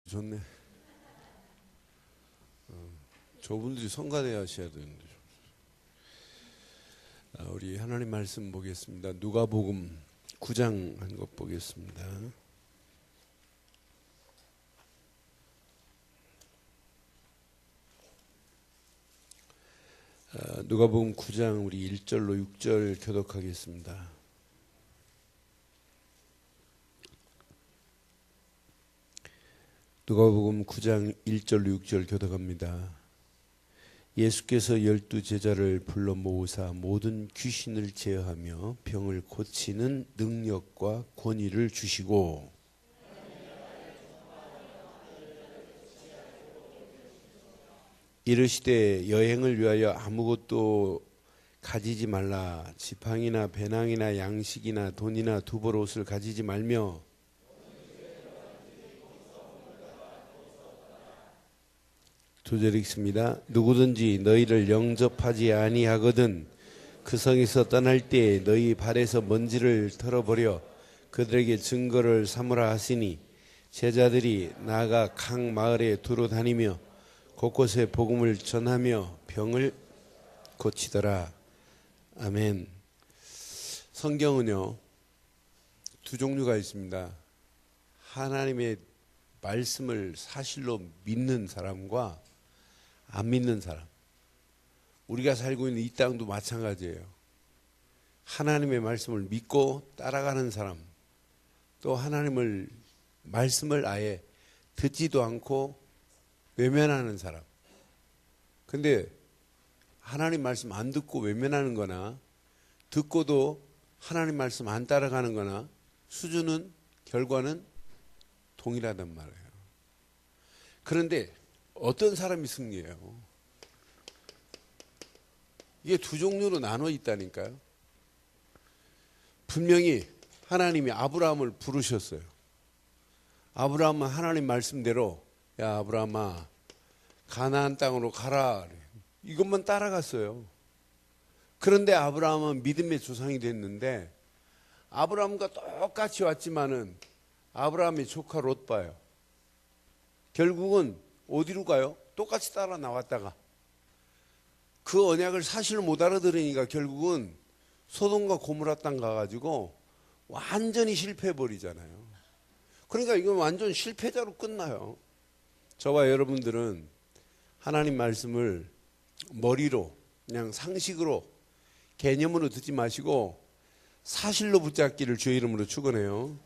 좋네. 저분들이 성가대 하셔야 되는데. 우리 하나님 말씀 보겠습니다. 누가복음 9장 한 것 보겠습니다. 누가복음 9장 우리 1절로 6절 교독하겠습니다. 누가복음 9장 1절로 6절 교독합니다. 예수께서 12제자를 불러 모으사 모든 귀신을 제어하며 병을 고치는 능력과 권위를 주시고 이르시되 여행을 위하여 아무것도 가지지 말라. 지팡이나 배낭이나 양식이나 돈이나 두벌 옷을 가지지 말며 두 절 읽습니다. 누구든지 너희를 영접하지 아니하거든 그 성에서 떠날 때에 너희 발에서 먼지를 털어버려 그들에게 증거를 삼으라 하시니 제자들이 나아가 각 마을에 두루 다니며 곳곳에 복음을 전하며 병을 고치더라. 아멘. 성경은요 두 종류가 있습니다. 하나님의 말씀을 사실로 믿는 사람과 안 믿는 사람. 우리가 살고 있는 이 땅도 마찬가지예요. 하나님의 말씀을 믿고 따라가는 사람, 또 하나님을 말씀을 아예 듣지도 않고 외면하는 사람. 근데 하나님 말씀 안 듣고 외면하는 거나 듣고도 하나님 말씀 안 따라가는 거나 수준은 결과는 동일하단 말이에요. 그런데 어떤 사람이 승리해요? 이게 두 종류로 나눠 있다니까요. 분명히 하나님이 아브라함을 부르셨어요. 아브라함은 하나님 말씀대로 야 아브라함아 가나안 땅으로 가라. 이것만 따라갔어요. 그런데 아브라함은 믿음의 조상이 됐는데 아브라함과 똑같이 왔지만은 아브라함의 조카 롯 봐요. 결국은 어디로 가요? 똑같이 따라 나왔다가 그 언약을 사실 못 알아들으니까 결국은 소돔과 고모라 땅 가가지고 완전히 실패해버리잖아요. 그러니까 이건 완전 실패자로 끝나요. 저와 여러분들은 하나님 말씀을 머리로 그냥 상식으로 개념으로 듣지 마시고 사실로 붙잡기를 주의 이름으로 축원해요.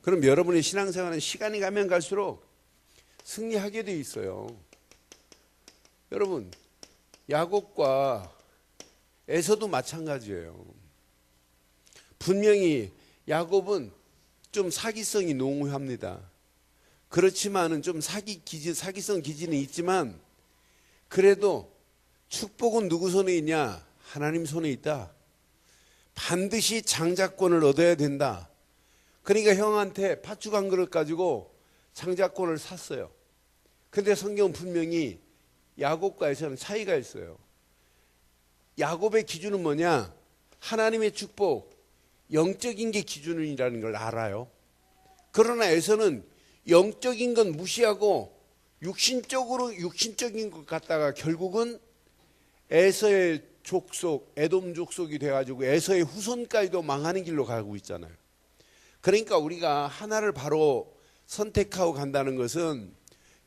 그럼 여러분의 신앙생활은 시간이 가면 갈수록 승리하게 돼 있어요. 여러분 야곱과 에서도 마찬가지예요. 분명히 야곱은 좀 사기성이 농후합니다. 그렇지만은 좀 사기성 기질은 있지만 그래도 축복은 누구 손에 있냐? 하나님 손에 있다. 반드시 장자권을 얻어야 된다. 그러니까 형한테 팥죽 한 그릇 가지고 장자권을 샀어요. 근데 성경은 분명히 야곱과 에서는 차이가 있어요. 야곱의 기준은 뭐냐? 하나님의 축복, 영적인 게 기준이라는 걸 알아요. 그러나 에서는 영적인 건 무시하고 육신적인 것 갖다가 결국은 에서의 족속, 에돔 족속이 돼가지고 에서의 후손까지도 망하는 길로 가고 있잖아요. 그러니까 우리가 하나를 바로 선택하고 간다는 것은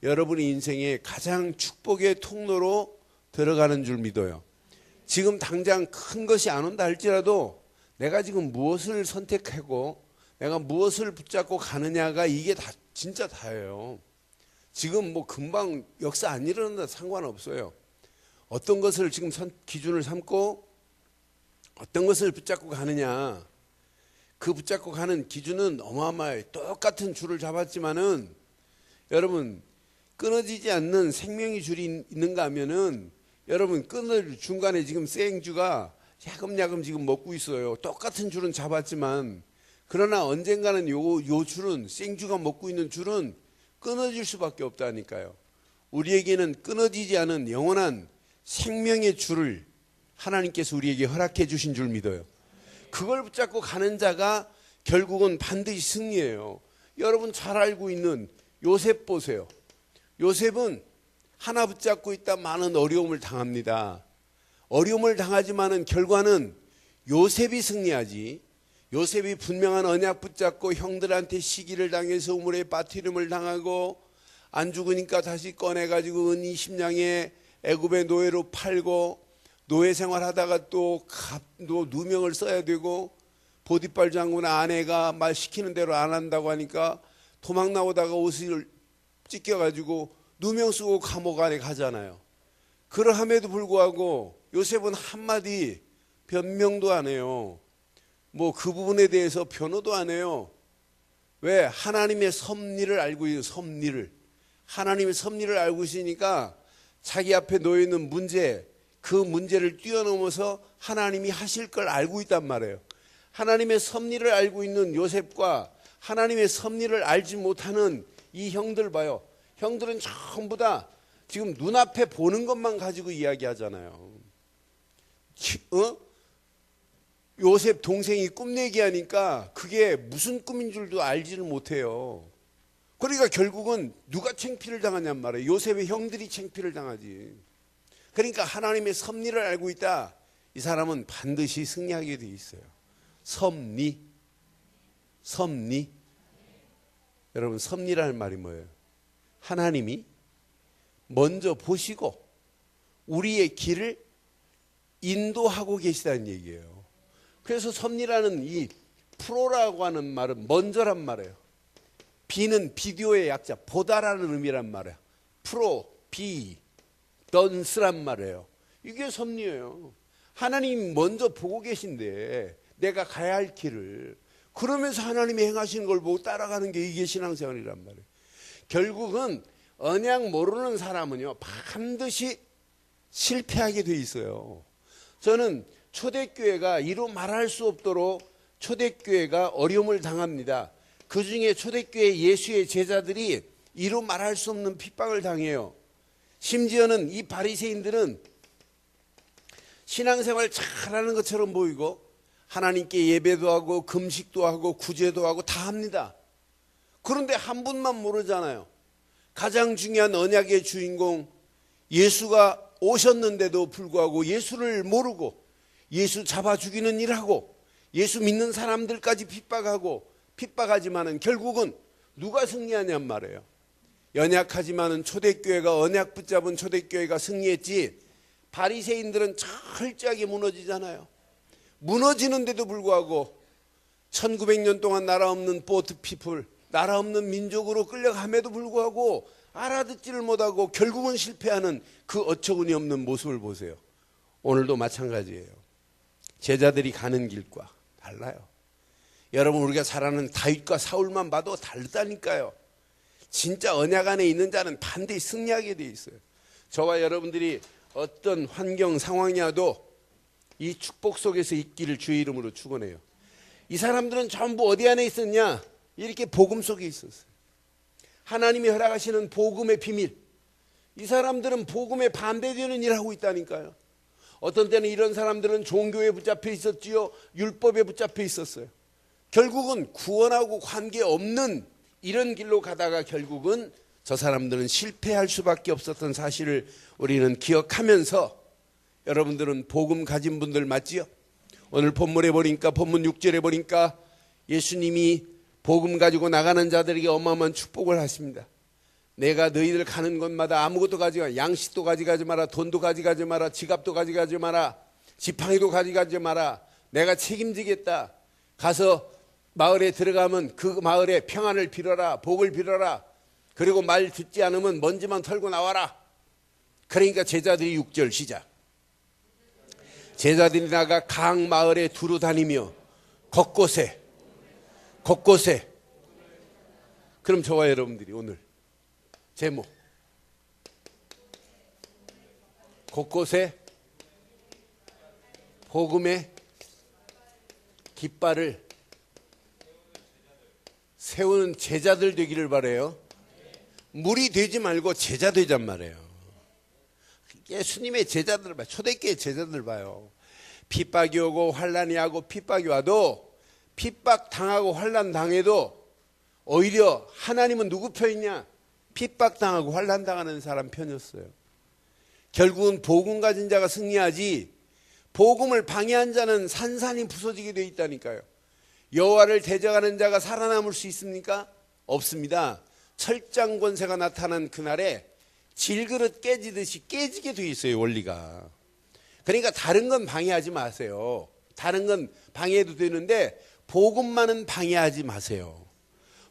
여러분의 인생의 가장 축복의 통로로 들어가는 줄 믿어요. 지금 당장 큰 것이 안 온다 할지라도 내가 지금 무엇을 선택하고 내가 무엇을 붙잡고 가느냐가 이게 다 진짜 다예요. 지금 뭐 금방 역사 안 일어난다 상관없어요. 어떤 것을 지금 기준을 삼고 어떤 것을 붙잡고 가느냐. 그 붙잡고 가는 기준은 어마어마해요. 똑같은 줄을 잡았지만은 여러분 끊어지지 않는 생명의 줄이 있는가 하면은 여러분 끊을 중간에 지금 생주가 야금야금 지금 먹고 있어요. 똑같은 줄은 잡았지만 그러나 언젠가는 요 줄은 생주가 먹고 있는 줄은 끊어질 수밖에 없다니까요. 우리에게는 끊어지지 않은 영원한 생명의 줄을 하나님께서 우리에게 허락해 주신 줄 믿어요. 그걸 붙잡고 가는 자가 결국은 반드시 승리해요. 여러분 잘 알고 있는 요셉 보세요. 요셉은 하나 붙잡고 있다 많은 어려움을 당합니다. 어려움을 당하지만은 결과는 요셉이 승리하지. 요셉이 분명한 언약 붙잡고 형들한테 시기를 당해서 우물에 빠뜨림을 당하고 안 죽으니까 다시 꺼내가지고 은 20냥에 애굽의 노예로 팔고 노예 생활하다가 또 누명을 써야 되고 보디발 장군 아내가 말 시키는 대로 안 한다고 하니까 도망 나오다가 옷을 찢겨가지고 누명 쓰고 감옥 안에 가잖아요. 그러함에도 불구하고 요셉은 한마디 변명도 안 해요. 뭐 그 부분에 대해서 변호도 안 해요. 왜? 하나님의 섭리를 알고 있어요. 섭리를. 하나님의 섭리를 알고 있으니까 자기 앞에 놓여있는 문제, 그 문제를 뛰어넘어서 하나님이 하실 걸 알고 있단 말이에요. 하나님의 섭리를 알고 있는 요셉과 하나님의 섭리를 알지 못하는 이 형들 봐요. 형들은 전부 다 지금 눈앞에 보는 것만 가지고 이야기하잖아요. 요셉 동생이 꿈 얘기하니까 그게 무슨 꿈인 줄도 알지를 못해요. 그러니까 결국은 누가 창피를 당하냔 말이에요. 요셉의 형들이 창피를 당하지. 그러니까 하나님의 섭리를 알고 있다. 이 사람은 반드시 승리하게 돼 있어요. 섭리. 여러분, 섭리라는 말이 뭐예요? 하나님이 먼저 보시고 우리의 길을 인도하고 계시다는 얘기예요. 그래서 섭리라는 이 프로라고 하는 말은 먼저란 말이에요. 비는 비디오의 약자, 보다라는 의미란 말이에요. 프로, 비, 던스란 말이에요. 이게 섭리예요. 하나님이 먼저 보고 계신데 내가 가야 할 길을, 그러면서 하나님이 행하시는 걸 보고 따라가는 게 이게 신앙생활이란 말이에요. 결국은 언약 모르는 사람은요 반드시 실패하게 돼 있어요. 저는 초대교회가 이루 말할 수 없도록 초대교회가 어려움을 당합니다. 그 중에 초대교회 예수의 제자들이 이루 말할 수 없는 핍박을 당해요. 심지어는 이 바리새인들은 신앙생활 잘하는 것처럼 보이고 하나님께 예배도 하고 금식도 하고 구제도 하고 다 합니다. 그런데 한 분만 모르잖아요. 가장 중요한 언약의 주인공 예수가 오셨는데도 불구하고 예수를 모르고 예수 잡아 죽이는 일하고 예수 믿는 사람들까지 핍박하지만은 결국은 누가 승리하냔 말이에요. 연약하지만은 초대교회가 언약 붙잡은 초대교회가 승리했지, 바리새인들은 철저하게 무너지잖아요. 무너지는데도 불구하고 1900년 동안 나라 없는 보트 피플, 나라 없는 민족으로 끌려감에도 불구하고 알아듣지를 못하고 결국은 실패하는 그 어처구니 없는 모습을 보세요. 오늘도 마찬가지예요. 제자들이 가는 길과 달라요. 여러분, 우리가 잘 아는 다윗과 사울만 봐도 다르다니까요. 진짜 언약 안에 있는 자는 반드시 승리하게 돼 있어요. 저와 여러분들이 어떤 환경 상황이라도 이 축복 속에서 있기를 주의 이름으로 축원해요. 이 사람들은 전부 어디 안에 있었냐? 이렇게 복음 속에 있었어요. 하나님이 허락하시는 복음의 비밀. 이 사람들은 복음에 반대되는 일을 하고 있다니까요. 어떤 때는 이런 사람들은 종교에 붙잡혀 있었지요. 율법에 붙잡혀 있었어요. 결국은 구원하고 관계없는 이런 길로 가다가 결국은 저 사람들은 실패할 수밖에 없었던 사실을 우리는 기억하면서, 여러분들은 복음 가진 분들 맞지요? 오늘 본문에 보니까, 본문 6절에 보니까 예수님이 복음 가지고 나가는 자들에게 어마어마한 축복을 하십니다. 내가 너희들 가는 곳마다 아무것도 가져가, 양식도 가져가지 마라, 돈도 가져가지 마라, 지갑도 가져가지 마라, 지팡이도 가져가지 마라. 내가 책임지겠다. 가서 마을에 들어가면 그 마을에 평안을 빌어라, 복을 빌어라. 그리고 말 듣지 않으면 먼지만 털고 나와라. 그러니까 제자들이 6절 시작. 제자들이 나가 각 마을에 두루 다니며 곳곳에. 그럼 저와 여러분들이 오늘 제목, 곳곳에 복음의 깃발을 세우는 제자들 되기를 바라요. 물이 되지 말고 제자 되잔 말이에요. 예수님의 제자들 봐요. 초대교회 제자들 봐요. 핍박이 오고 환란이 하고 핍박이 와도, 핍박 당하고 환란 당해도 오히려 하나님은 누구 편이냐? 핍박당하고 환난당하는 사람 편이었어요. 결국은 복음 가진 자가 승리하지 복음을 방해한 자는 산산이 부서지게 되어 있다니까요. 여호와를 대적하는 자가 살아남을 수 있습니까? 없습니다. 철장 권세가 나타난 그날에 질그릇 깨지듯이 깨지게 되어 있어요, 원리가. 그러니까 다른 건 방해하지 마세요. 다른 건 방해해도 되는데 복음만은 방해하지 마세요.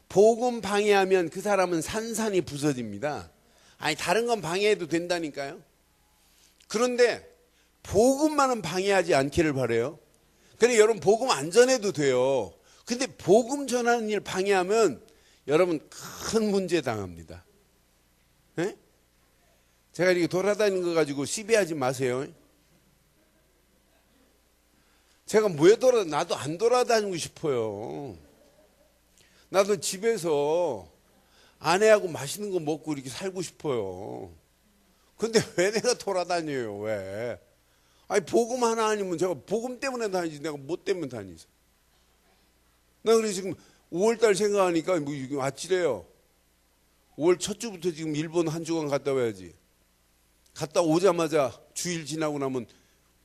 복음 방해하면 그 사람은 산산이 부서집니다. 아니 다른 건 방해해도 된다니까요. 그런데 복음만은 방해하지 않기를 바라요. 그러니까 여러분 복음 안 전해도 돼요. 근데 복음 전하는 일 방해하면 여러분 큰 문제 당합니다. 네? 제가 이렇게 돌아다니는 거 가지고 시비하지 마세요. 제가 나도 안 돌아다니고 싶어요. 나도 집에서 아내하고 맛있는 거 먹고 이렇게 살고 싶어요. 근데 왜 내가 돌아다녀요? 왜? 아니 복음 하나 아니면 제가 복음 때문에 다니지 내가 뭐 때문에 다니지? 나 그래 지금 5월달 생각하니까 뭐 지금 아찔해요. 5월 첫 주부터 지금 일본 한 주간 갔다 와야지. 갔다 오자마자 주일 지나고 나면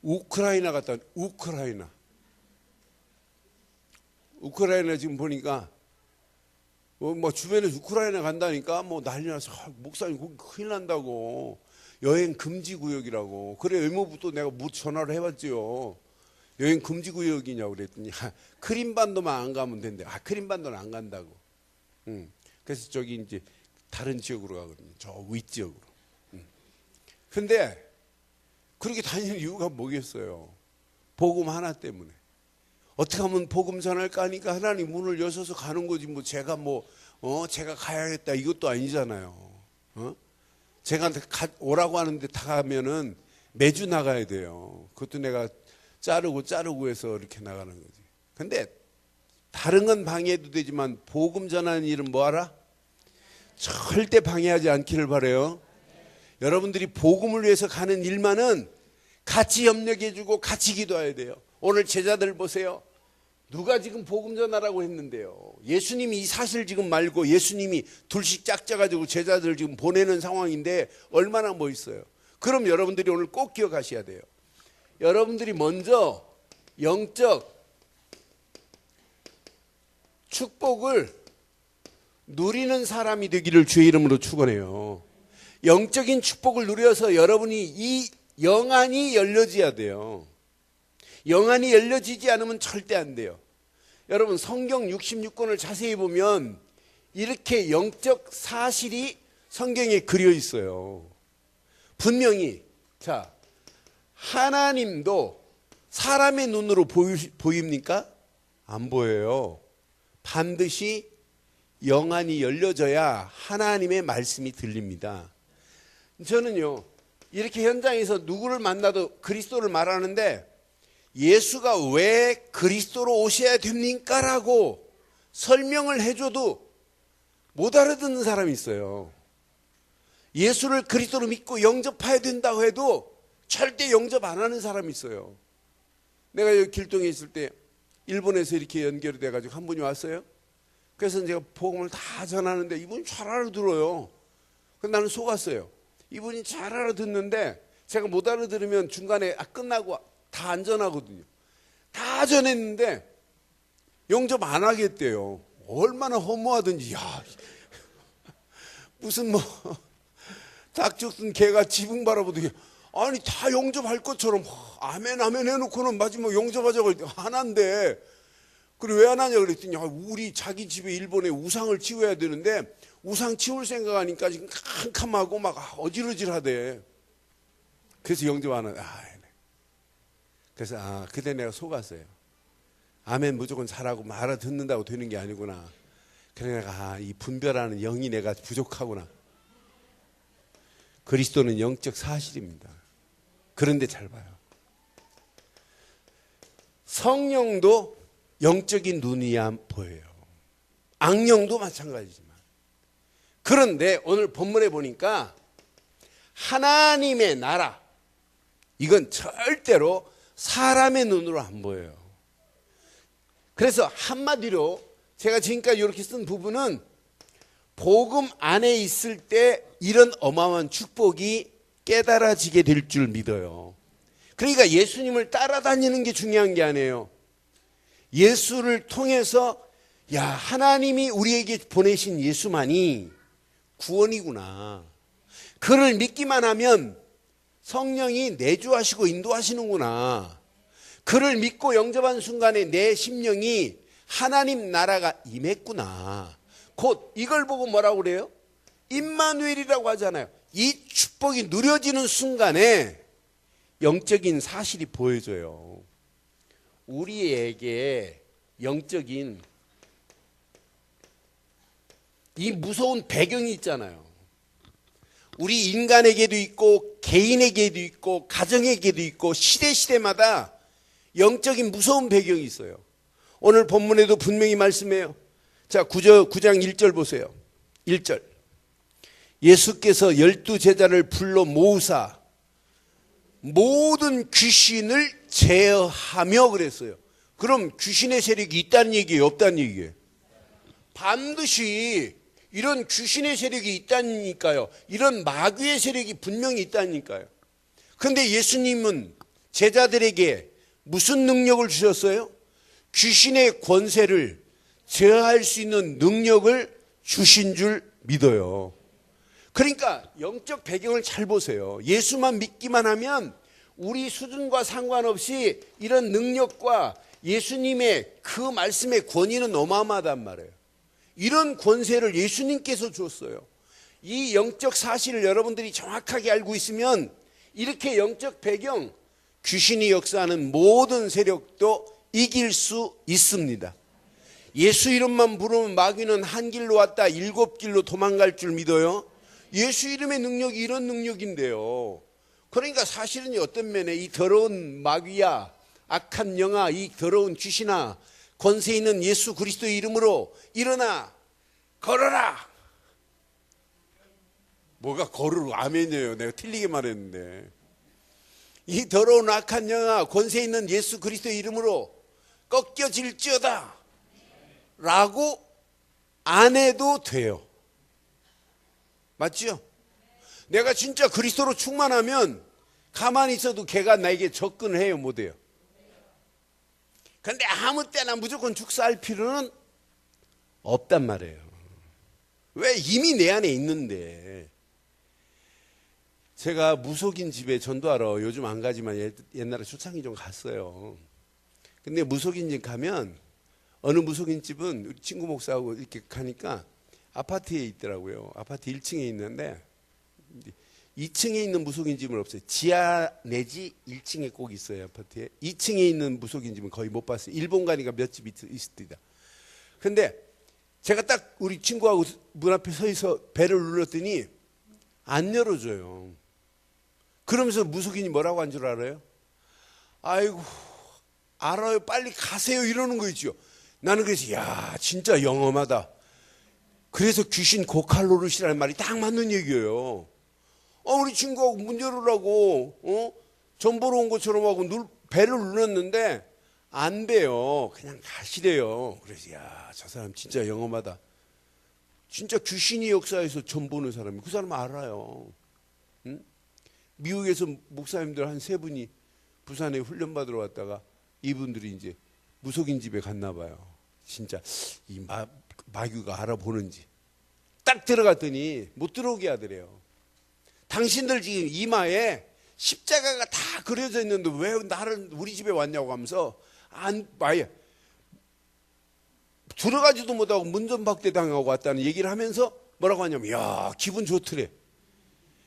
우크라이나 갔다 우크라이나 지금 보니까 뭐 주변에 우크라이나 간다니까 뭐 난리 나서 목사님 거기 큰일 난다고 여행 금지 구역이라고. 그래 의무부터 내가 전화를 해봤지요. 여행 금지 구역이냐고 그랬더니 크림반도만 안 가면 된대. 크림반도는 안 간다고. 그래서 저기 이제 다른 지역으로 가거든요. 저 윗지역으로. 근데 그렇게 다니는 이유가 뭐겠어요? 복음 하나 때문에. 어떻게 하면 복음 전할까 하니까 하나님 문을 여셔서 가는 거지 뭐 제가 제가 가야겠다 이것도 아니잖아요. 제가 오라고 하는데 다 가면은 매주 나가야 돼요. 그것도 내가 자르고 해서 이렇게 나가는 거지. 근데 다른 건 방해해도 되지만 복음 전하는 일은 뭐 하라? 절대 방해하지 않기를 바라요. 여러분들이 복음을 위해서 가는 일만은 같이 협력해주고 같이 기도해야 돼요. 오늘 제자들 보세요. 누가 지금 복음 전하라고 했는데요. 예수님이 이 사실 지금 말고 예수님이 둘씩 짝져가지고 제자들 지금 보내는 상황인데 얼마나 멋있어요. 그럼 여러분들이 오늘 꼭 기억하셔야 돼요. 여러분들이 먼저 영적 축복을 누리는 사람이 되기를 주의 이름으로 축원해요. 영적인 축복을 누려서 여러분이 이 영안이 열려져야 돼요. 영안이 열려지지 않으면 절대 안 돼요. 여러분 성경 66권을 자세히 보면 이렇게 영적 사실이 성경에 그려 있어요. 분명히 자 하나님도 사람의 눈으로 보입니까? 안 보여요. 반드시 영안이 열려져야 하나님의 말씀이 들립니다. 저는요 이렇게 현장에서 누구를 만나도 그리스도를 말하는데 예수가 왜 그리스도로 오셔야 됩니까? 라고 설명을 해줘도 못 알아듣는 사람이 있어요. 예수를 그리스도로 믿고 영접해야 된다고 해도 절대 영접 안 하는 사람이 있어요. 내가 여기 길동에 있을 때 일본에서 이렇게 연결이 돼가지고 한 분이 왔어요. 그래서 제가 복음을 다 전하는데 이분이 잘 알아들어요. 그래서 나는 속았어요. 이분이 잘 알아듣는데 제가 못 알아들으면 중간에 끝나고 다 안 전하거든요. 다 전했는데 영접 안 하겠대요. 얼마나 허무하든지. 야, 무슨 닭 죽든 개가 지붕 바라보듯이 아니 다 영접할 것처럼 아멘 해놓고는 마지막 영접하자고 안 한대. 그리고 왜 안 하냐 그랬더니 우리 자기 집에 일본에 우상을 치워야 되는데 우상 치울 생각하니까 지금 캄캄하고 막 어지러질하대. 그래서 영접 안 하네. 그래서 그때 내가 속았어요. 아멘 무조건 잘하고 알아듣는다고 되는 게 아니구나. 그래 내가 이 분별하는 영이 내가 부족하구나. 그리스도는 영적 사실입니다. 그런데 잘 봐요. 성령도 영적인 눈이야 보여요. 악령도 마찬가지지만. 그런데 오늘 본문에 보니까 하나님의 나라 이건 절대로 사람의 눈으로 안 보여요. 그래서 한마디로 제가 지금까지 이렇게 쓴 부분은 복음 안에 있을 때 이런 어마어마한 축복이 깨달아지게 될 줄 믿어요. 그러니까 예수님을 따라다니는 게 중요한 게 아니에요. 예수를 통해서 야, 하나님이 우리에게 보내신 예수만이 구원이구나. 그를 믿기만 하면 성령이 내주하시고 인도하시는구나. 그를 믿고 영접한 순간에 내 심령이 하나님 나라가 임했구나. 곧 이걸 보고 뭐라고 그래요? 임마누엘이라고 하잖아요. 이 축복이 누려지는 순간에 영적인 사실이 보여져요. 우리에게 영적인 이 무서운 배경이 있잖아요. 우리 인간에게도 있고 개인에게도 있고 가정에게도 있고 시대마다 영적인 무서운 배경이 있어요. 오늘 본문에도 분명히 말씀해요. 자, 9장 1절 보세요. 1절. 예수께서 12제자를 불러 모으사 모든 귀신을 제어하며 그랬어요. 그럼 귀신의 세력이 있다는 얘기예요, 없다는 얘기예요? 반드시 이런 귀신의 세력이 있다니까요. 이런 마귀의 세력이 분명히 있다니까요. 그런데 예수님은 제자들에게 무슨 능력을 주셨어요? 귀신의 권세를 제어할 수 있는 능력을 주신 줄 믿어요. 그러니까 영적 배경을 잘 보세요. 예수만 믿기만 하면 우리 수준과 상관없이 이런 능력과 예수님의 그 말씀의 권위는 어마어마하단 말이에요. 이런 권세를 예수님께서 줬어요. 이 영적 사실을 여러분들이 정확하게 알고 있으면 이렇게 영적 배경, 귀신이 역사하는 모든 세력도 이길 수 있습니다. 예수 이름만 부르면 마귀는 한 길로 왔다 7길로 도망갈 줄 믿어요. 예수 이름의 능력이 이런 능력인데요. 그러니까 사실은 어떤 면에 이 더러운 마귀야, 악한 영아, 이 더러운 귀신아, 권세 있는 예수 그리스도의 이름으로 일어나 걸어라. 뭐가 걸으러 아멘이에요. 내가 틀리게 말했는데. 이 더러운 악한 영아, 권세 있는 예수 그리스도의 이름으로 꺾여질지어다 라고 안 해도 돼요. 맞죠? 내가 진짜 그리스도로 충만하면 가만히 있어도 걔가 나에게 접근을 해요, 못해요? 그런데 아무 때나 무조건 축사할 필요는 없단 말이에요. 왜? 이미 내 안에 있는데. 제가 무속인 집에 전도하러 요즘 안 가지만 옛날에 초창기 좀 갔어요. 근데 무속인 집 가면 어느 무속인 집은 우리 친구 목사하고 이렇게 가니까 아파트에 있더라고요. 아파트 1층에 있는데 2층에 있는 무속인 집은 없어요. 지하 내지 1층에 꼭 있어요. 아파트에. 2층에 있는 무속인 집은 거의 못 봤어요. 일본 가니까 몇 집 있습니다. 근데 제가 딱 우리 친구하고 문 앞에 서 있어 배를 눌렀더니 안 열어줘요. 그러면서 무속인이 뭐라고 한 줄 알아요? 아이고 알아요, 빨리 가세요 이러는 거 있죠. 나는 그래서 야 진짜 영험하다. 그래서 귀신 고칼로르시라는 말이 딱 맞는 얘기예요. 우리 친구하고 문 열으라고 전 보러 온 것처럼 하고 배를 눌렀는데 안 돼요. 그냥 가시래요. 그래서 야 저 사람 진짜 영험하다. 진짜 귀신이 역사에서 전 보는 사람이 그 사람 알아요. 응? 미국에서 목사님들 한 3분이 부산에 훈련받으러 왔다가 이분들이 이제 무속인 집에 갔나 봐요. 진짜 이 마귀가 알아보는지 딱 들어갔더니 못 들어오게 하더래요. 당신들 지금 이마에 십자가가 다 그려져 있는데 왜 나를 우리 집에 왔냐고 하면서 아예 들어가지도 못하고 문전박대 당하고 왔다는 얘기를 하면서 뭐라고 하냐면 야 기분 좋더래.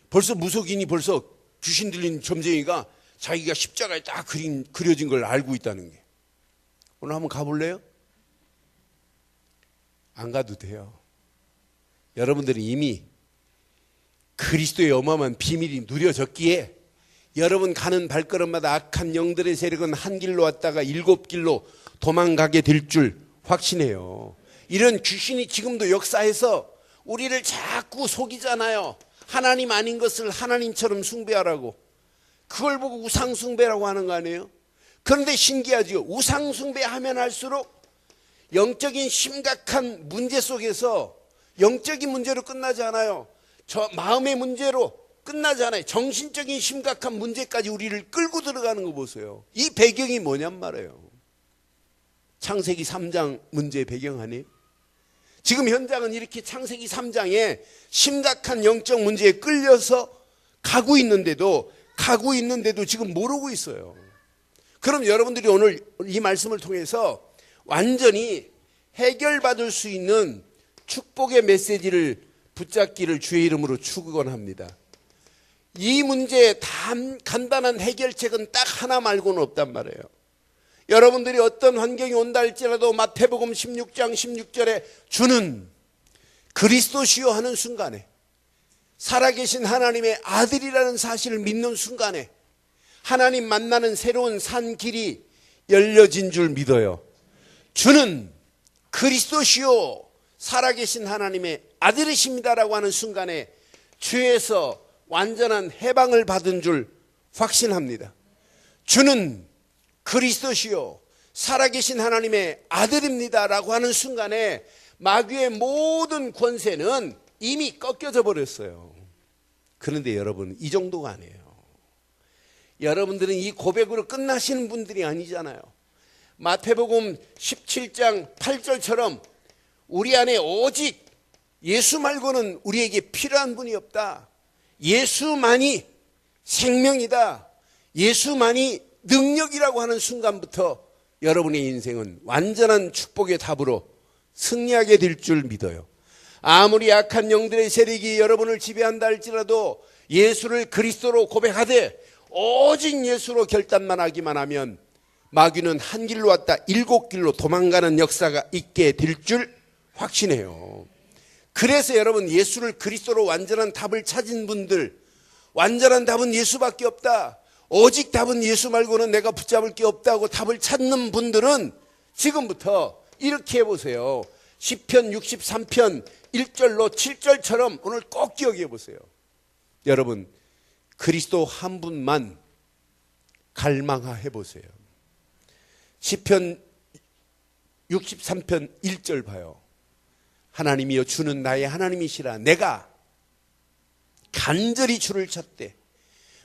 벌써 무속인이 벌써 귀신 들린 점쟁이가 자기가 십자가에 딱 그려진 걸 알고 있다는 게. 오늘 한번 가볼래요? 안 가도 돼요. 여러분들은 이미 그리스도의 어마어마한 비밀이 누려졌기에 여러분 가는 발걸음마다 악한 영들의 세력은 한 길로 왔다가 7길로 도망가게 될 줄 확신해요. 이런 귀신이 지금도 역사해서 우리를 자꾸 속이잖아요. 하나님 아닌 것을 하나님처럼 숭배하라고. 그걸 보고 우상숭배라고 하는 거 아니에요? 그런데 신기하죠. 우상숭배하면 할수록 영적인 심각한 문제 속에서 영적인 문제로 끝나지 않아요. 저 마음의 문제로 끝나지 않아요. 정신적인 심각한 문제까지 우리를 끌고 들어가는 거 보세요. 이 배경이 뭐냔 말이에요. 창세기 3장 문제의 배경 아니에요? 지금 현장은 이렇게 창세기 3장에 심각한 영적 문제에 끌려서 가고 있는데도 지금 모르고 있어요. 그럼 여러분들이 오늘 이 말씀을 통해서 완전히 해결받을 수 있는 축복의 메시지를 붙잡기를 주의 이름으로 축원합니다. 이 문제의 간단한 해결책은 딱 하나 말고는 없단 말이에요. 여러분들이 어떤 환경이 온다 할지라도 마태복음 16장 16절에 주는 그리스도시요 하는 순간에, 살아계신 하나님의 아들이라는 사실을 믿는 순간에 하나님 만나는 새로운 산 길이 열려진 줄 믿어요. 주는 그리스도시요 살아계신 하나님의 아들이십니다라고 하는 순간에 죄에서 완전한 해방을 받은 줄 확신합니다. 주는 그리스도시요 살아계신 하나님의 아들입니다라고 하는 순간에 마귀의 모든 권세는 이미 꺾여져 버렸어요. 그런데 여러분, 이 정도가 아니에요. 여러분들은 이 고백으로 끝나시는 분들이 아니잖아요. 마태복음 17장 8절처럼 우리 안에 오직 예수 말고는 우리에게 필요한 분이 없다. 예수만이 생명이다. 예수만이 능력이라고 하는 순간부터 여러분의 인생은 완전한 축복의 답으로 승리하게 될 줄 믿어요. 아무리 악한 영들의 세력이 여러분을 지배한다 할지라도 예수를 그리스도로 고백하되 오직 예수로 결단만 하기만 하면 마귀는 한 길로 왔다 7길로 도망가는 역사가 있게 될 줄 확신해요. 그래서 여러분, 예수를 그리스도로 완전한 답을 찾은 분들, 완전한 답은 예수밖에 없다, 오직 답은 예수 말고는 내가 붙잡을 게 없다고 답을 찾는 분들은 지금부터 이렇게 해보세요. 시편 63편 1절로 7절처럼 오늘 꼭 기억해 보세요. 여러분, 그리스도 한 분만 갈망해 보세요. 시편 63편 1절 봐요. 하나님이여 주는 나의 하나님이시라. 내가 간절히 주를 찾되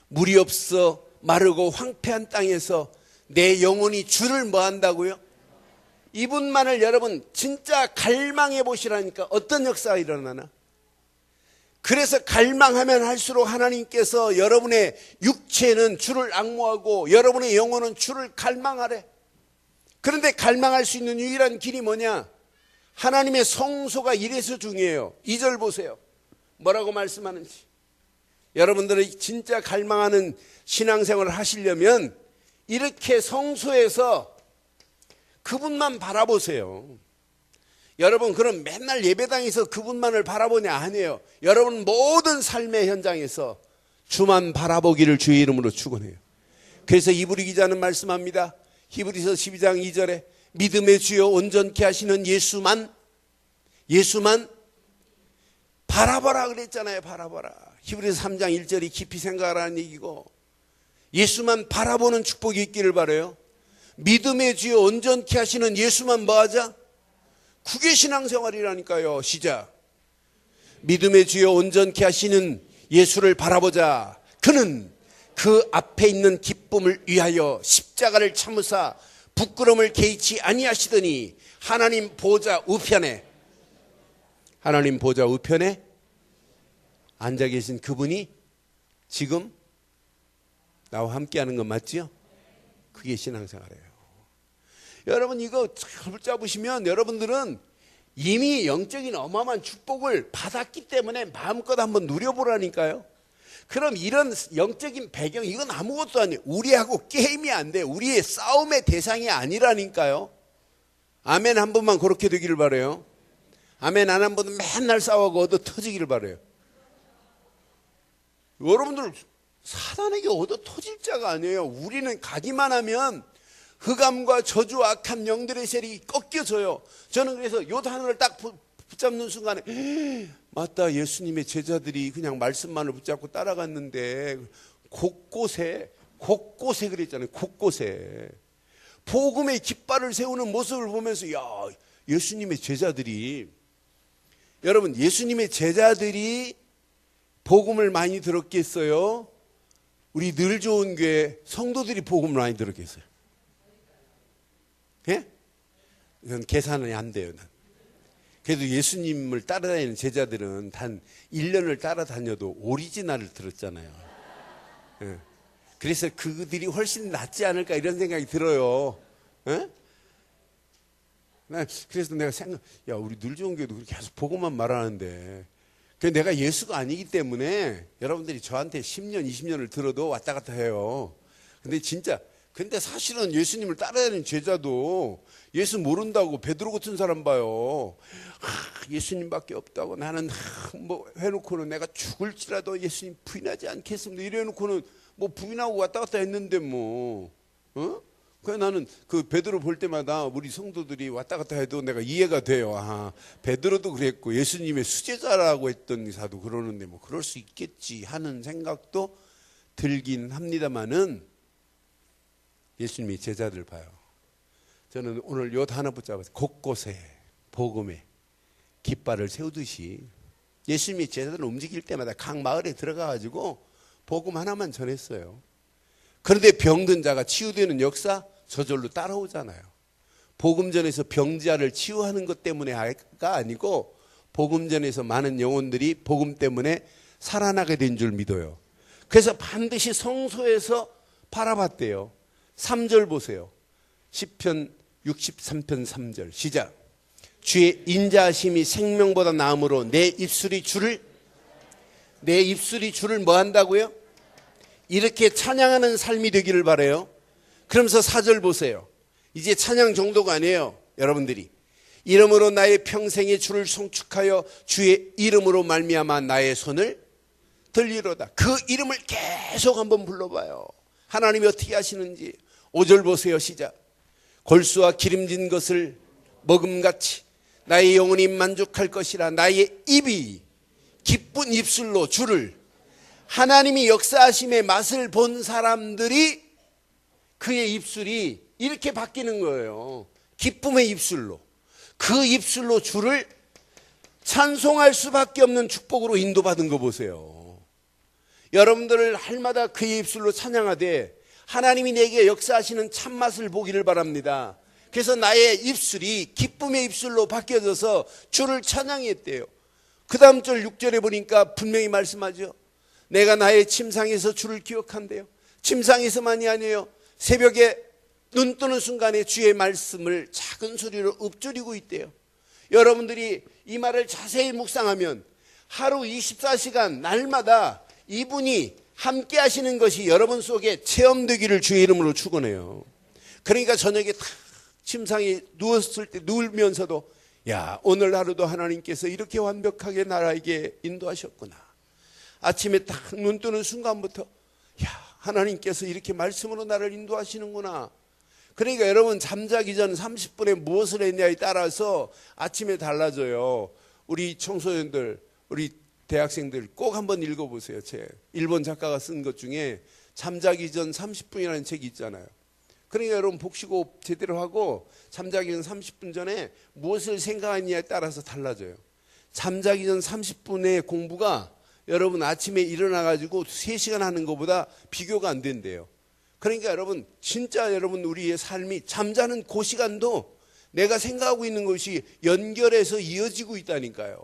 물이 없어 마르고 황폐한 땅에서 내 영혼이 주를 뭐 한다고요? 이분만을 여러분 진짜 갈망해 보시라니까 어떤 역사가 일어나나? 그래서 갈망하면 할수록 하나님께서 여러분의 육체는 주를 앙모하고 여러분의 영혼은 주를 갈망하래. 그런데 갈망할 수 있는 유일한 길이 뭐냐? 하나님의 성소가 이래서 중요해요. 2절 보세요. 뭐라고 말씀하는지. 여러분들이 진짜 갈망하는 신앙생활을 하시려면 이렇게 성소에서 그분만 바라보세요. 여러분, 그럼 맨날 예배당에서 그분만을 바라보냐? 아니에요. 여러분 모든 삶의 현장에서 주만 바라보기를 주의 이름으로 축원해요. 그래서 이브리 기자는 말씀합니다. 히브리서 12장 2절에 믿음의 주요 온전케 하시는 예수만 바라보라 그랬잖아요. 바라보라. 히브리서 3장 1절이 깊이 생각하라는 얘기고, 예수만 바라보는 축복이 있기를 바라요. 믿음의 주요 온전케 하시는 예수만 뭐하자? 그게 신앙생활이라니까요. 시작. 믿음의 주요 온전케 하시는 예수를 바라보자. 그는 그 앞에 있는 기쁨을 위하여 십자가를 참으사 부끄러움을 개의치 아니하시더니 하나님 보좌 우편에 앉아 계신 그분이 지금 나와 함께하는 건 맞지요? 그게 신앙생활이에요. 여러분, 이거 붙잡으시면 여러분들은 이미 영적인 어마어마한 축복을 받았기 때문에 마음껏 한번 누려보라니까요. 그럼 이런 영적인 배경, 이건 아무것도 아니에요. 우리하고 게임이 안 돼. 우리의 싸움의 대상이 아니라니까요. 아멘 한 번만 그렇게 되기를 바라요. 아멘 안 한 번은 맨날 싸우고 얻어 터지기를 바라요. 여러분들 사단에게 얻어 터질 자가 아니에요. 우리는 가기만 하면 흑암과 저주 악한 영들의 세력이 꺾여져요. 저는 그래서 요 단어를 딱 붙잡는 순간에 맞다, 예수님의 제자들이 그냥 말씀만을 붙잡고 따라갔는데 곳곳에 그랬잖아요. 곳곳에 복음의 깃발을 세우는 모습을 보면서 야, 예수님의 제자들이, 여러분 예수님의 제자들이 복음을 많이 들었겠어요? 우리 늘 좋은 교회 성도들이 복음을 많이 들었겠어요? 예? 이건 계산이 안 돼요. 난. 그래도 예수님을 따라다니는 제자들은 단 1년을 따라다녀도 오리지널을 들었잖아요. 예. 그래서 그들이 훨씬 낫지 않을까 이런 생각이 들어요. 예? 그래서 내가 야, 우리 늘 좋은 교회도 그렇게 계속 복음만 말하는데, 내가 예수가 아니기 때문에 여러분들이 저한테 10년, 20년을 들어도 왔다 갔다 해요. 근데 사실은 예수님을 따라다니는 제자도 예수 모른다고 베드로 같은 사람 봐요. 예수님밖에 없다고 나는 뭐 해놓고는 내가 죽을지라도 예수님 부인하지 않겠습니다. 이래놓고는 뭐 부인하고 왔다 갔다 했는데 뭐, 그래 나는 그 베드로 볼 때마다 우리 성도들이 왔다 갔다 해도 내가 이해가 돼요. 아, 베드로도 그랬고 예수님의 수제자라고 했던 의사도 그러는데 뭐 그럴 수 있겠지 하는 생각도 들긴 합니다만은, 예수님이 제자들 봐요. 저는 오늘 요 단어 붙잡아서 곳곳에 복음의 깃발을 세우듯이 예수님이 제자들을 움직일 때마다 각 마을에 들어가가지고 복음 하나만 전했어요. 그런데 병든 자가 치유되는 역사 저절로 따라오잖아요. 복음 전에서 병자를 치유하는 것 때문에가 아니고 복음 전에서 많은 영혼들이 복음 때문에 살아나게 된 줄 믿어요. 그래서 반드시 성소에서 바라봤대요. 3절 보세요. 시편 63편 3절 시작. 주의 인자하심이 생명보다 나음으로 내 입술이 주를 뭐 한다고요? 이렇게 찬양하는 삶이 되기를 바라요. 그러면서 4절 보세요. 이제 찬양 정도가 아니에요. 여러분들이 이름으로 나의 평생의 주를 송축하여 주의 이름으로 말미암아 나의 손을 들리로다. 그 이름을 계속 한번 불러봐요. 하나님이 어떻게 하시는지. 5절 보세요. 시작. 골수와 기름진 것을 먹음같이 나의 영혼이 만족할 것이라. 나의 입이 기쁜 입술로 주를, 하나님이 역사하심의 맛을 본 사람들이 그의 입술이 이렇게 바뀌는 거예요. 기쁨의 입술로. 그 입술로 주를 찬송할 수밖에 없는 축복으로 인도받은 거 보세요. 여러분들을 할마다 그의 입술로 찬양하되 하나님이 내게 역사하시는 참맛을 보기를 바랍니다. 그래서 나의 입술이 기쁨의 입술로 바뀌어져서 주를 찬양했대요. 그 다음 절 6절에 보니까 분명히 말씀하죠. 내가 나의 침상에서 주를 기억한대요. 침상에서만이 아니에요. 새벽에 눈 뜨는 순간에 주의 말씀을 작은 소리로 읊조리고 있대요. 여러분들이 이 말을 자세히 묵상하면 하루 24시간 날마다 이분이 함께 하시는 것이 여러분 속에 체험되기를 주의 이름으로 축원해요. 그러니까 저녁에 탁 침상에 누웠을 때 누우면서도 야, 오늘 하루도 하나님께서 이렇게 완벽하게 나에게 인도하셨구나. 아침에 딱 눈 뜨는 순간부터 야, 하나님께서 이렇게 말씀으로 나를 인도하시는구나. 그러니까 여러분 잠자기 전 30분에 무엇을 했냐에 따라서 아침에 달라져요. 우리 청소년들, 우리 대학생들 꼭 한번 읽어보세요. 책. 일본 작가가 쓴 것 중에 잠자기 전 30분이라는 책이 있잖아요. 그러니까 여러분 복식호흡 제대로 하고 잠자기 전 30분 전에 무엇을 생각하느냐에 따라서 달라져요. 잠자기 전 30분의 공부가 여러분 아침에 일어나가지고 3시간 하는 것보다 비교가 안 된대요. 그러니까 여러분 진짜 여러분 우리의 삶이 잠자는 그 시간도 내가 생각하고 있는 것이 연결해서 이어지고 있다니까요.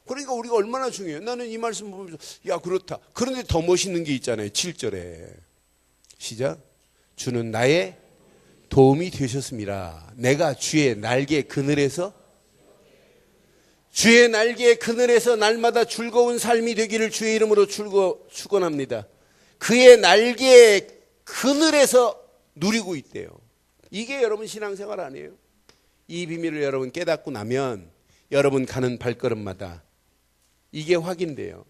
그러니까 우리가 얼마나 중요해요. 나는 이 말씀 보면서 야 그렇다. 그런데 더 멋있는 게 있잖아요. 7절에 시작. 주는 나의 도움이 되셨습니다. 내가 주의 날개 그늘에서 날마다 즐거운 삶이 되기를 주의 이름으로 축원합니다. 그의 날개 그늘에서 누리고 있대요. 이게 여러분 신앙생활 아니에요? 이 비밀을 여러분 깨닫고 나면 여러분 가는 발걸음마다 이게 확인돼요.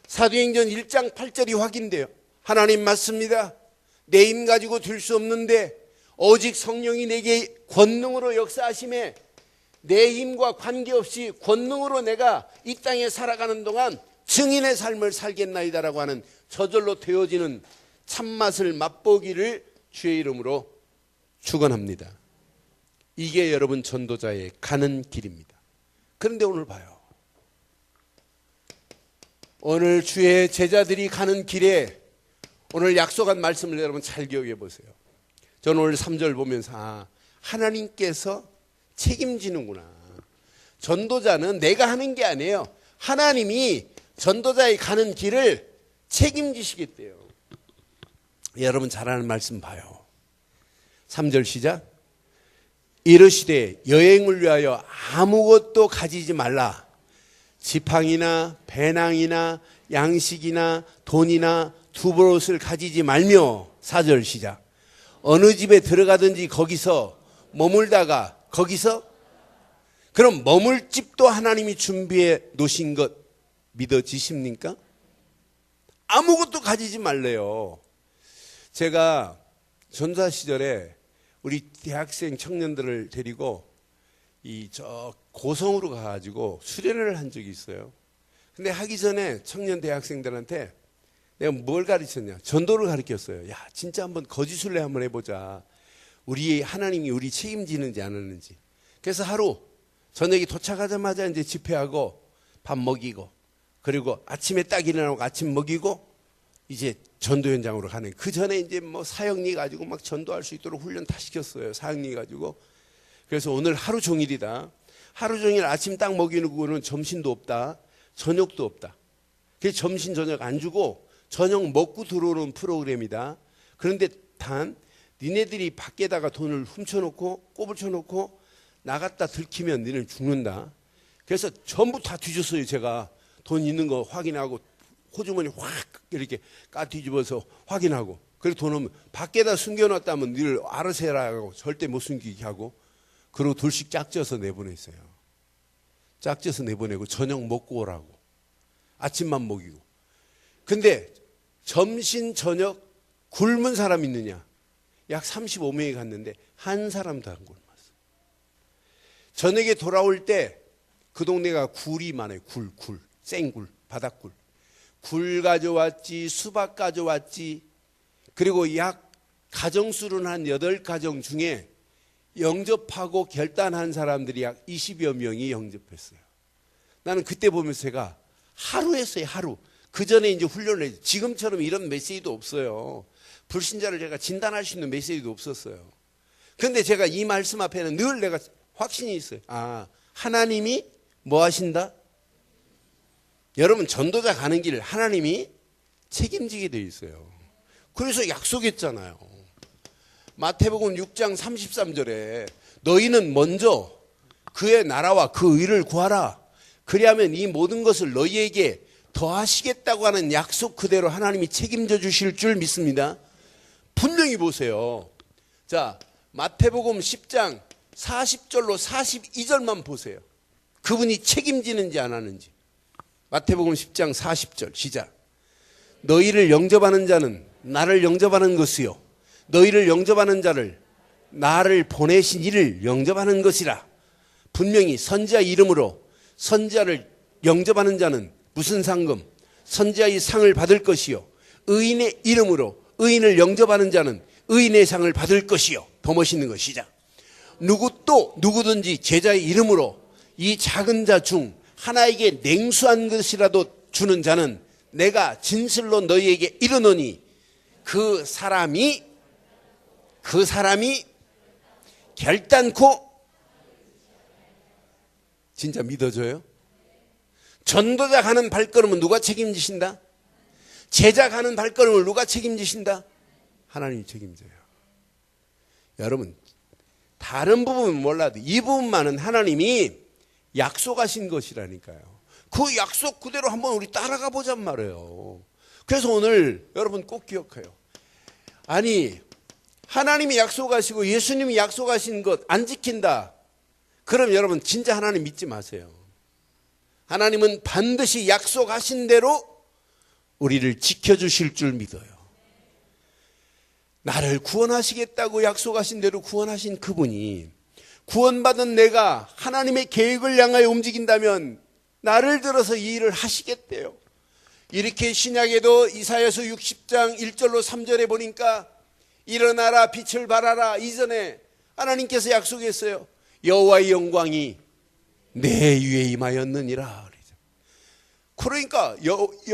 사도행전 1장 8절이 확인돼요. 하나님 맞습니다. 내 힘 가지고 될 수 없는데 오직 성령이 내게 권능으로 역사하심에 내 힘과 관계없이 권능으로 내가 이 땅에 살아가는 동안 증인의 삶을 살겠나이다라고 하는 저절로 되어지는 참맛을 맛보기를 주의 이름으로 축원합니다. 이게 여러분 전도자의 가는 길입니다. 그런데 오늘 봐요. 오늘 주의 제자들이 가는 길에 오늘 약속한 말씀을 여러분 잘 기억해 보세요. 저는 오늘 3절 보면서 하나님께서 책임지는구나. 전도자는 내가 하는 게 아니에요. 하나님이 전도자의 가는 길을 책임지시겠대요. 여러분 잘 아는 말씀 봐요. 3절 시작. 이르시되 여행을 위하여 아무것도 가지지 말라. 지팡이나 배낭이나 양식이나 돈이나 두보롯을 가지지 말며. 4절 시작. 어느 집에 들어가든지 거기서 머물다가 거기서, 그럼 머물 집도 하나님이 준비해 놓으신 것 믿어지십니까? 아무것도 가지지 말래요. 제가 전사 시절에 우리 대학생 청년들을 데리고 저 고성으로 가가지고 수련회를 한 적이 있어요. 근데 하기 전에 청년 대학생들한테 내가 뭘 가르쳤냐? 전도를 가르쳤어요. 야, 진짜 한번 거짓순례 한번 해보자. 우리 하나님이 우리 책임지는지 안 하는지. 그래서 하루 저녁에 도착하자마자 이제 집회하고 밥 먹이고, 그리고 아침에 딱 일어나고 아침 먹이고 이제 전도 현장으로 가는. 그 전에 이제 뭐 사역리 가지고 막 전도할 수 있도록 훈련 다 시켰어요. 사역리 가지고. 그래서 오늘 하루 종일이다. 하루 종일 아침 딱 먹이는 거는 점심도 없다. 저녁도 없다. 그래서 점심 저녁 안 주고 저녁 먹고 들어오는 프로그램이다. 그런데 단 니네들이 밖에다가 돈을 훔쳐놓고 꼬불쳐놓고 나갔다 들키면 니네는 죽는다. 그래서 전부 다 뒤졌어요. 제가 돈 있는 거 확인하고 호주머니 확 이렇게 까 뒤집어서 확인하고, 그리고 돈 없으면 밖에다 숨겨놨다면 니를 알아서 해라 하고 절대 못 숨기게 하고, 그리고 둘씩 짝져서 내보냈어요. 짝져서 내보내고 저녁 먹고 오라고. 아침만 먹이고. 근데 점심 저녁 굶은 사람 있느냐? 약 35명이 갔는데 한 사람도 안 굶었어요. 저녁에 돌아올 때 그 동네가 굴이 많아요. 굴, 생굴, 바닷굴. 굴 가져왔지, 수박 가져왔지. 그리고 약 가정수는 한 8가정 중에 영접하고 결단한 사람들이 약 20여 명이 영접했어요. 나는 그때 보면서 제가 하루 했어요. 하루. 그 전에 이제 훈련을 했어요. 지금처럼 이런 메시지도 없어요. 불신자를 제가 진단할 수 있는 메시지도 없었어요. 그런데 제가 이 말씀 앞에는 늘 내가 확신이 있어요. 하나님이 뭐 하신다? 여러분 전도자 가는 길 하나님이 책임지게 돼 있어요. 그래서 약속했잖아요. 마태복음 6장 33절에 너희는 먼저 그의 나라와 그 의를 구하라. 그리하면 이 모든 것을 너희에게 더하시겠다고 하는 약속 그대로 하나님이 책임져 주실 줄 믿습니다. 분명히 보세요. 자, 마태복음 10장 40절로 42절만 보세요. 그분이 책임지는지 안 하는지. 마태복음 10장 40절 시작. 너희를 영접하는 자는 나를 영접하는 것이요 너희를 영접하는 자를 나를 보내신 이를 영접하는 것이라. 분명히 선지자 이름으로 선지자를 영접하는 자는 무슨 상금? 선지자의 상을 받을 것이요 의인의 이름으로 의인을 영접하는 자는 의인의 상을 받을 것이요. 더 멋있는 것 시작. 누구든지 제자의 이름으로 이 작은 자 중 하나에게 냉수한 것이라도 주는 자는 내가 진실로 너희에게 이르노니 그 사람이 결단코. 진짜 믿어져요? 전도자 가는 발걸음은 누가 책임지신다? 제자 가는 발걸음을 누가 책임지신다? 하나님이 책임져요. 여러분 다른 부분은 몰라도 이 부분만은 하나님이 약속하신 것이라니까요. 그 약속 그대로 한번 우리 따라가 보잔 말이에요. 그래서 오늘 여러분 꼭 기억해요. 아니 하나님이 약속하시고 예수님이 약속하신 것 안 지킨다. 그럼 여러분 진짜 하나님 믿지 마세요. 하나님은 반드시 약속하신 대로 우리를 지켜주실 줄 믿어요. 나를 구원하시겠다고 약속하신 대로 구원하신 그분이 구원받은 내가 하나님의 계획을 향하여 움직인다면 나를 들어서 이 일을 하시겠대요. 이렇게 신약에도 이사야서 60장 1절로 3절에 보니까 일어나라 빛을 발하라. 이전에 하나님께서 약속했어요. 여호와의 영광이 내 위에 임하였느니라. 그러니까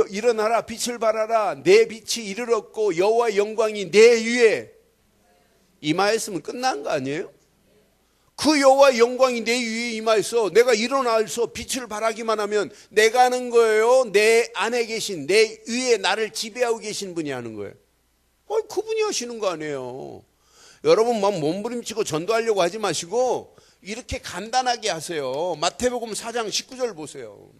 일어나라, 빛을 발하라, 내 빛이 이르렀고 여호와의 영광이 내 위에 임하였으면 끝난 거 아니에요? 그 여호와의 영광이 내 위에 임하여서 내가 일어나서 빛을 발하기만 하면 내가 하는 거예요? 내 안에 계신, 내 위에 나를 지배하고 계신 분이 하는 거예요? 그분이 하시는 거 아니에요? 여러분 막 몸부림치고 전도하려고 하지 마시고 이렇게 간단하게 하세요. 마태복음 4장 19절 보세요.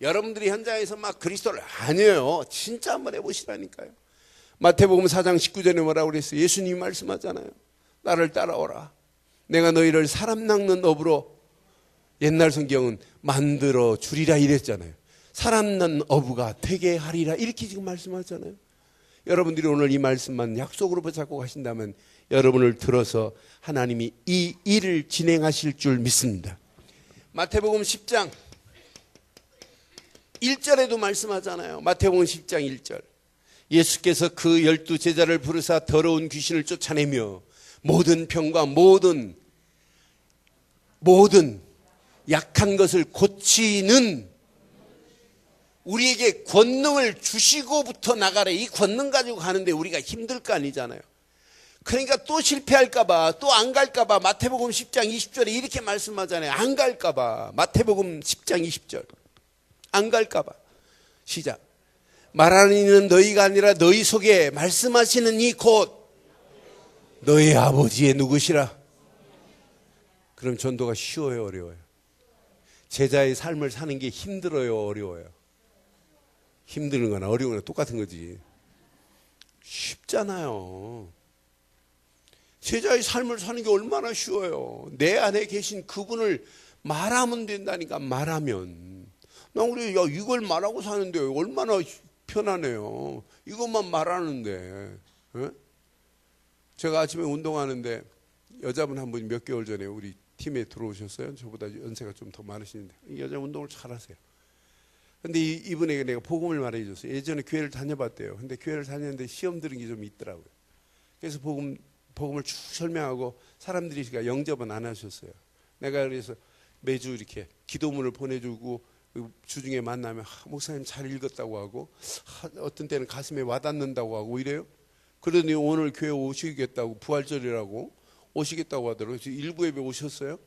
여러분들이 현장에서 막 그리스도를 아니에요. 진짜 한번 해보시라니까요. 마태복음 4장 19절에 뭐라고 그랬어요? 예수님이 말씀하잖아요. 나를 따라오라. 내가 너희를 사람 낚는 어부로, 옛날 성경은 만들어 주리라 이랬잖아요. 사람 낚는 어부가 되게 하리라 이렇게 지금 말씀하잖아요. 여러분들이 오늘 이 말씀만 약속으로 붙잡고 가신다면 여러분을 들어서 하나님이 이 일을 진행하실 줄 믿습니다. 마태복음 10장 1절에도 말씀하잖아요. 마태복음 10장 1절. 예수께서 그 12 제자를 부르사 더러운 귀신을 쫓아내며 모든 병과 모든 약한 것을 고치는, 우리에게 권능을 주시고부터 나가래. 이 권능 가지고 가는데 우리가 힘들 거 아니잖아요. 그러니까 또 실패할까 봐, 또 안 갈까 봐 마태복음 10장 20절에 이렇게 말씀하잖아요. 안 갈까 봐. 마태복음 10장 20절. 안 갈까 봐. 시작. 말하는 이는 너희가 아니라 너희 속에 말씀하시는 이 곧 너희 아버지의 누구시라. 그럼 전도가 쉬워요, 어려워요? 제자의 삶을 사는 게 힘들어요, 어려워요? 힘드는 거나 어려운 거나 똑같은 거지. 쉽잖아요. 제자의 삶을 사는 게 얼마나 쉬워요. 내 안에 계신 그분을 말하면 된다니까. 말하면. 나 우리 이걸 말하고 사는데 얼마나 편하네요. 이것만 말하는데. 에? 제가 아침에 운동하는데 여자분 한 분이 몇 개월 전에 우리 팀에 들어오셨어요. 저보다 연세가 좀 더 많으시는데 이 여자 운동을 잘하세요. 근데 이분에게 내가 복음을 말해줬어요. 예전에 교회를 다녀봤대요. 근데 교회를 다녔는데 시험 들은 게 좀 있더라고요. 그래서 복음을 쭉 설명하고 사람들이 영접은 안 하셨어요. 내가 그래서 매주 이렇게 기도문을 보내주고 주중에 만나면 목사님 잘 읽었다고 하고 어떤 때는 가슴에 와닿는다고 하고 이래요. 그러더니 오늘 교회 오시겠다고, 부활절이라고 오시겠다고 하더라고요. 그래서 일부 예배 오셨어요.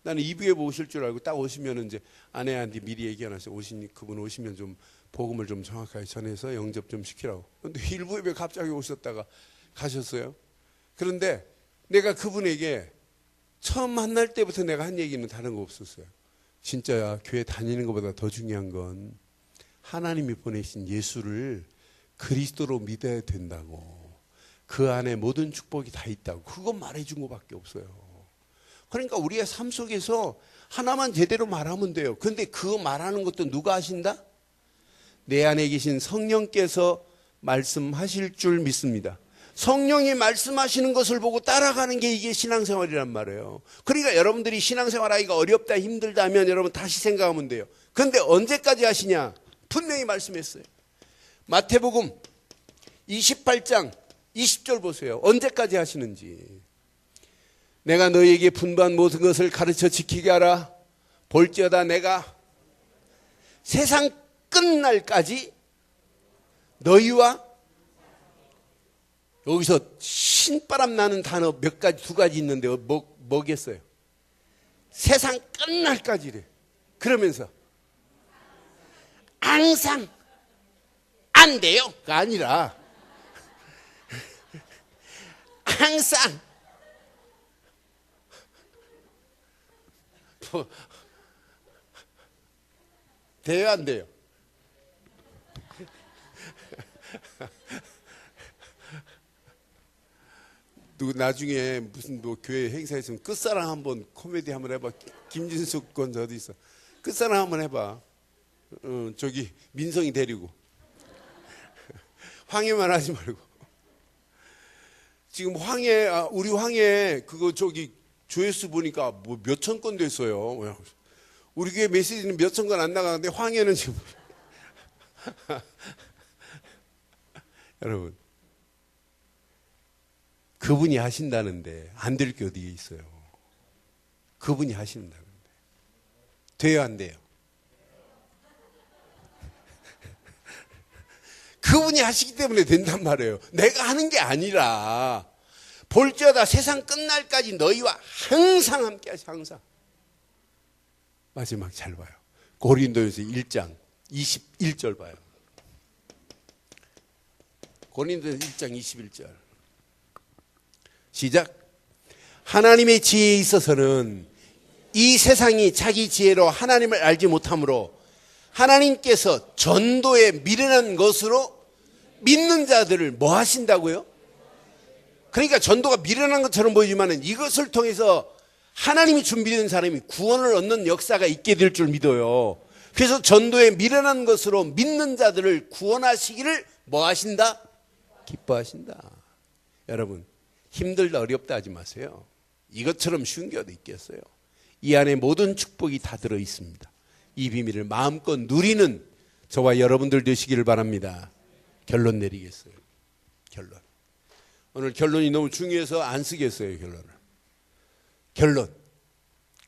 나는 2부 예배 오실 줄 알고 딱 오시면 이제 아내한테 미리 얘기해놨어요. 그분 오시면 좀 복음을 좀 정확하게 전해서 영접 좀 시키라고. 근데 일부 예배 갑자기 오셨다가 가셨어요. 그런데 내가 그분에게 처음 만날 때부터 내가 한 얘기는 다른 거 없었어요. 진짜 교회 다니는 것보다 더 중요한 건 하나님이 보내신 예수를 그리스도로 믿어야 된다고. 그 안에 모든 축복이 다 있다고. 그거 말해준 것밖에 없어요. 그러니까 우리의 삶 속에서 하나만 제대로 말하면 돼요. 그런데 그 말하는 것도 누가 하신다? 내 안에 계신 성령께서 말씀하실 줄 믿습니다. 성령이 말씀하시는 것을 보고 따라가는 게 이게 신앙생활이란 말이에요. 그러니까 여러분들이 신앙생활하기가 어렵다, 힘들다 하면 여러분 다시 생각하면 돼요. 그런데 언제까지 하시냐? 분명히 말씀했어요. 마태복음 28장 20절 보세요. 언제까지 하시는지. 내가 너희에게 분부한 모든 것을 가르쳐 지키게 하라. 볼지어다 내가 세상 끝날까지 너희와, 여기서 신바람 나는 단어 몇 가지, 두 가지 있는데 뭐겠어요? 세상 끝날까지래. 그러면서 항상 안 돼요. 가 아니라 항상 돼요, 안 돼요? 누구 나중에 무슨 뭐 교회 행사 있으면 끝사랑 한번 코미디 한번 해봐. 김진숙 건 어디 있어? 끝사랑 한번 해봐. 저기 민성이 데리고 황해만 하지 말고. 지금 우리 황해 그거 저기 조회수 보니까 뭐 몇천 건 됐어요. 우리 교회 메시지는 몇천 건 안 나가는데 황해는 지금 여러분, 그분이 하신다는데 안 될 게 어디에 있어요. 그분이 하신다는데 돼요, 안 돼요? 그분이 하시기 때문에 된단 말이에요. 내가 하는 게 아니라 볼지어다 세상 끝날까지 너희와 항상 함께 하시. 항상. 마지막 잘 봐요. 고린도전서 1장 21절 봐요. 고린도전서 1장 21절 시작. 하나님의 지혜에 있어서는 이 세상이 자기 지혜로 하나님을 알지 못하므로 하나님께서 전도에 미련한 것으로 믿는 자들을 뭐 하신다고요? 그러니까 전도가 미련한 것처럼 보이지만 이것을 통해서 하나님이 준비된 사람이 구원을 얻는 역사가 있게 될 줄 믿어요. 그래서 전도에 미련한 것으로 믿는 자들을 구원하시기를 뭐 하신다? 기뻐하신다. 여러분, 힘들다 어렵다 하지 마세요. 이것처럼 쉬운 게 어디 있겠어요. 이 안에 모든 축복이 다 들어 있습니다. 이 비밀을 마음껏 누리는 저와 여러분들 되시기를 바랍니다. 결론 내리겠어요. 결론. 오늘 결론이 너무 중요해서 안 쓰겠어요. 결론.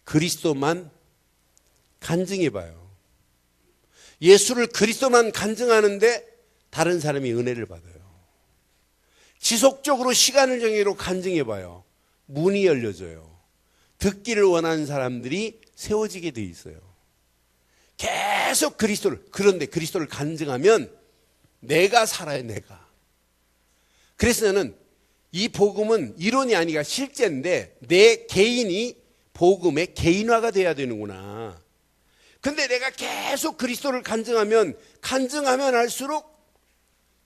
그리스도만 간증해 봐요. 예수를 그리스도만 간증하는데 다른 사람이 은혜를 받아요. 지속적으로 시간을 정해로 간증해 봐요. 문이 열려져요. 듣기를 원하는 사람들이 세워지게 돼 있어요. 계속 그런데 그리스도를 간증하면 내가 살아요, 내가. 그래서 나는 이 복음은 이론이 아니라 실제인데 내 개인이 복음의 개인화가 돼야 되는구나. 근데 내가 계속 그리스도를 간증하면 할수록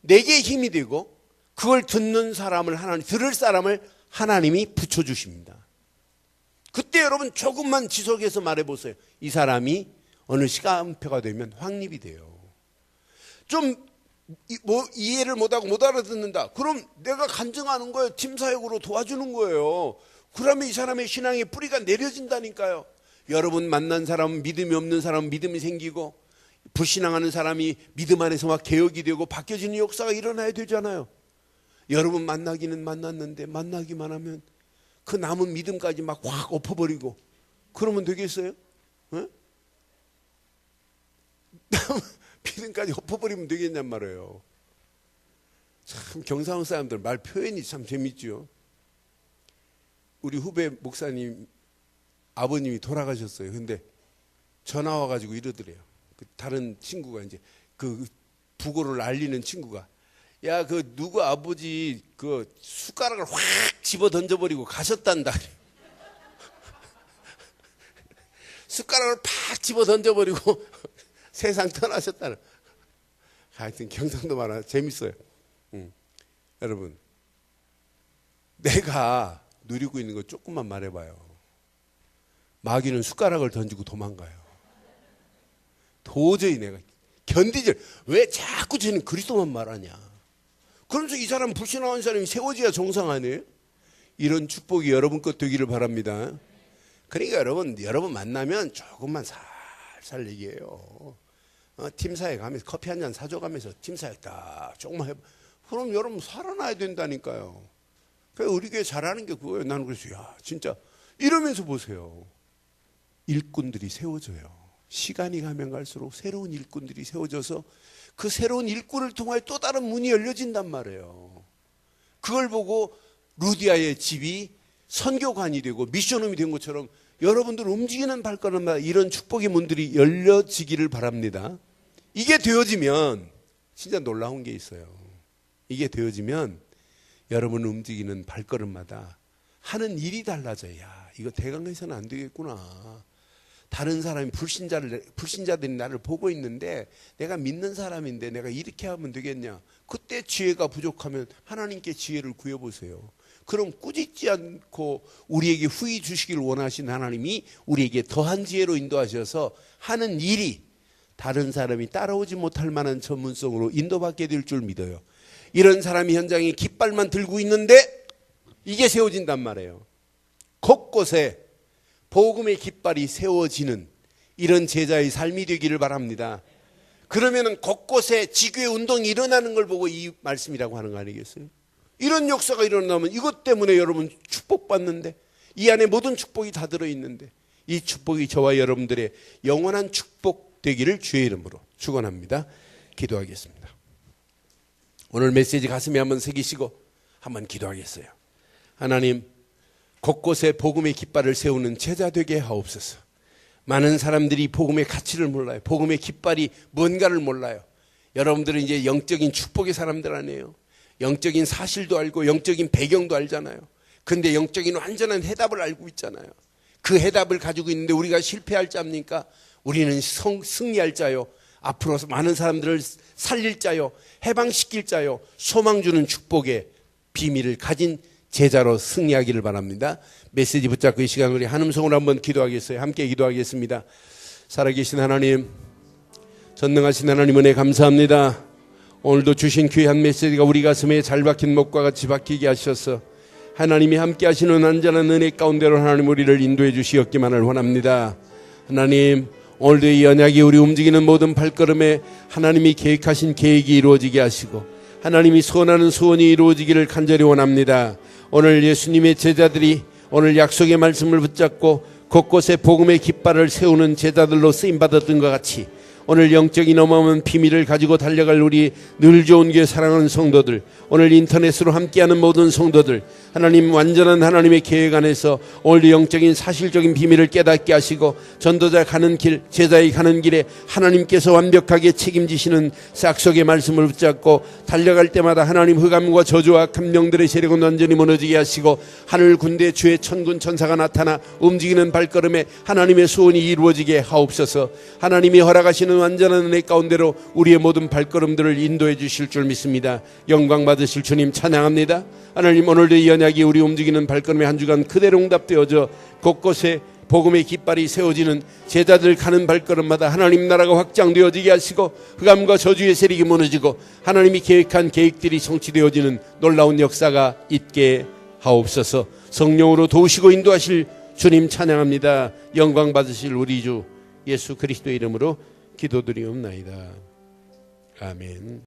내게 힘이 되고 그걸 듣는 사람을 들을 사람을 하나님이 붙여주십니다. 그때 여러분 조금만 지속해서 말해보세요. 이 사람이 어느 시간표가 되면 확립이 돼요. 좀 이해를 못하고 못 알아듣는다. 그럼 내가 간증하는 거예요. 팀사역으로 도와주는 거예요. 그러면 이 사람의 신앙의 뿌리가 내려진다니까요. 여러분 만난 사람은 믿음이 없는 사람은 믿음이 생기고 불신앙하는 사람이 믿음 안에서 막 개혁이 되고 바뀌어지는 역사가 일어나야 되잖아요. 여러분 만나기는 만났는데 만나기만 하면 그 남은 믿음까지 막 확 엎어버리고 그러면 되겠어요? 네? 믿음까지 엎어버리면 되겠냔 말이에요. 참 경상도 사람들 말 표현이 참 재밌죠. 우리 후배 목사님 아버님이 돌아가셨어요. 근데 전화 와가지고 이러더래요. 그 다른 친구가 이제 그 부고를 알리는 친구가 야, 그 누구 아버지 그 숟가락을 확 집어 던져버리고 가셨단다. 숟가락을 팍 집어 던져버리고 세상 떠나셨다는. 하여튼 경상도 말하 재밌어요. 여러분, 내가 누리고 있는 거 조금만 말해봐요. 마귀는 숟가락을 던지고 도망가요. 도저히 내가 견디질. 왜 자꾸 쟤는 그리스도만 말하냐. 그러면서 이 사람 불신앙한 사람이 세워져야 정상 아니에요? 이런 축복이 여러분 것 되기를 바랍니다. 그러니까 여러분 만나면 조금만 살살 얘기해요. 팀사에 가면서 커피 한 잔 사줘가면서 팀사에 딱 조금만 해봐. 그럼 여러분 살아나야 된다니까요. 그러니까 우리 교회 잘하는 게 그거예요. 나는 그래서 야 진짜 이러면서 보세요. 일꾼들이 세워져요. 시간이 가면 갈수록 새로운 일꾼들이 세워져서 그 새로운 일꾼을 통하여 또 다른 문이 열려진단 말이에요. 그걸 보고 루디아의 집이 선교관이 되고 미션홈이 된 것처럼 여러분들 움직이는 발걸음마다 이런 축복의 문들이 열려지기를 바랍니다. 이게 되어지면 진짜 놀라운 게 있어요. 이게 되어지면 여러분 움직이는 발걸음마다 하는 일이 달라져요. 야, 이거 대강에서는 안 되겠구나. 다른 사람이 불신자들이 나를 보고 있는데 내가 믿는 사람인데 내가 이렇게 하면 되겠냐. 그때 지혜가 부족하면 하나님께 지혜를 구해보세요. 그럼 꾸짖지 않고 우리에게 후히 주시길 원하신 하나님이 우리에게 더한 지혜로 인도하셔서 하는 일이 다른 사람이 따라오지 못할 만한 전문성으로 인도받게 될 줄 믿어요. 이런 사람이 현장에 깃발만 들고 있는데 이게 세워진단 말이에요. 곳곳에 복음의 깃발이 세워지는 이런 제자의 삶이 되기를 바랍니다. 그러면은 곳곳에 지교의 운동이 일어나는 걸 보고 이 말씀이라고 하는 거 아니겠어요? 이런 역사가 일어나면 이것 때문에 여러분 축복받는데, 이 안에 모든 축복이 다 들어있는데, 이 축복이 저와 여러분들의 영원한 축복 되기를 주의 이름으로 축원합니다. 기도하겠습니다. 오늘 메시지 가슴에 한번 새기시고 한번 기도하겠어요. 하나님, 곳곳에 복음의 깃발을 세우는 제자 되게 하옵소서. 많은 사람들이 복음의 가치를 몰라요. 복음의 깃발이 뭔가를 몰라요. 여러분들은 이제 영적인 축복의 사람들 아니에요. 영적인 사실도 알고 영적인 배경도 알잖아요. 근데 영적인 완전한 해답을 알고 있잖아요. 그 해답을 가지고 있는데 우리가 실패할 자입니까? 우리는 승리할 자요, 앞으로 많은 사람들을 살릴 자요, 해방시킬 자요, 소망 주는 축복의 비밀을 가진 제자로 승리하기를 바랍니다. 메시지 붙잡고 이 시간 우리 한음성으로 한번 기도하겠어요. 함께 기도하겠습니다. 살아계신 하나님, 전능하신 하나님 은혜 감사합니다. 오늘도 주신 귀한 메시지가 우리 가슴에 잘 박힌 목과 같이 박히게 하셔서 하나님이 함께 하시는 안전한 은혜 가운데로 하나님 우리를 인도해 주시었기만을 원합니다. 하나님, 오늘도 이 언약이 우리 움직이는 모든 발걸음에 하나님이 계획하신 계획이 이루어지게 하시고 하나님이 소원하는 소원이 이루어지기를 간절히 원합니다. 오늘 예수님의 제자들이 오늘 약속의 말씀을 붙잡고 곳곳에 복음의 깃발을 세우는 제자들로 쓰임받았던 것 같이 오늘 영적인 어마어마한 비밀을 가지고 달려갈 우리 늘 좋은 교회 사랑하는 성도들, 오늘 인터넷으로 함께하는 모든 성도들, 하나님 완전한 하나님의 계획 안에서 오늘 영적인 사실적인 비밀을 깨닫게 하시고 전도자 가는 길, 제자의 가는 길에 하나님께서 완벽하게 책임지시는 약속의 말씀을 붙잡고 달려갈 때마다 하나님 흑암과 저주와 악한 명들의 세력은 완전히 무너지게 하시고 하늘 군대 주의 천군 천사가 나타나 움직이는 발걸음에 하나님의 소원이 이루어지게 하옵소서. 하나님이 허락하시는 완전한 은혜 가운데로 우리의 모든 발걸음들을 인도해 주실 줄 믿습니다. 영광 받으실 주님 찬양합니다. 하나님, 오늘도 이 언약이 우리 움직이는 발걸음에 한 주간 그대로 응답되어져 곳곳에 복음의 깃발이 세워지는 제자들 가는 발걸음마다 하나님 나라가 확장되어지게 하시고 흑암과 저주의 세력이 무너지고 하나님이 계획한 계획들이 성취되어지는 놀라운 역사가 있게 하옵소서. 성령으로 도우시고 인도하실 주님 찬양합니다. 영광 받으실 우리 주 예수 그리스도의 이름으로 기도드리옵나이다. 아멘.